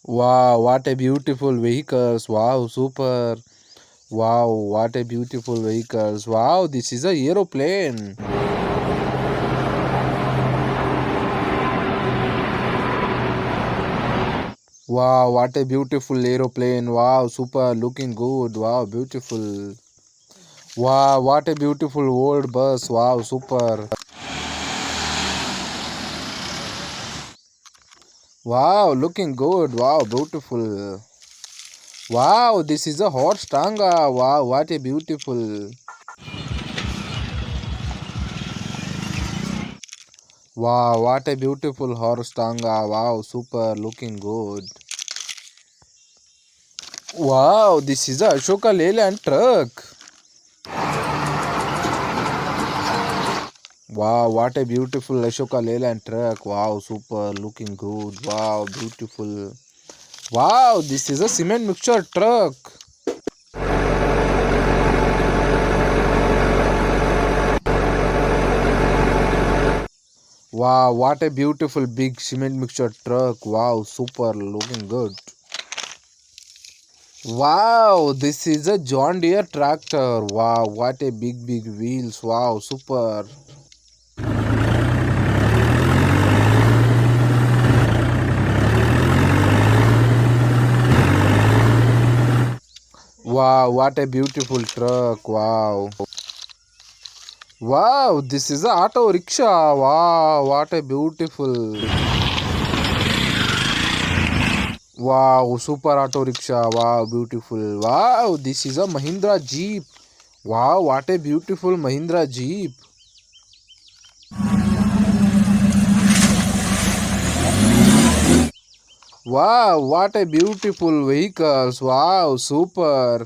Wow, what a beautiful vehicles. Wow, super. Wow, what a beautiful vehicles. Wow, this is a aeroplane. Wow, what a beautiful aeroplane. Wow, super looking good. Wow, beautiful. Wow, what a beautiful old bus. Wow, super. Wow, looking good. Wow, beautiful. Wow, this is a horse tanga. Wow, what a beautiful. Wow, what a beautiful horse tanga. Wow, super looking good. Wow, this is a Ashoka Leyland truck. Wow, what a beautiful Ashoka Leyland truck. Wow, super looking good. Wow, beautiful. Wow, this is a cement mixture truck. Wow, what a beautiful big cement mixture truck. Wow, super looking good. Wow, this is a John Deere tractor. Wow, what a big wheels. Wow, super. Wow, what a beautiful truck. Wow. Wow, this is a auto rickshaw. Wow, what a beautiful. Wow, super auto rickshaw. Wow, beautiful. Wow, this is a Mahindra Jeep. Wow, what a beautiful Mahindra Jeep. Wow, what a beautiful vehicles. Wow, super.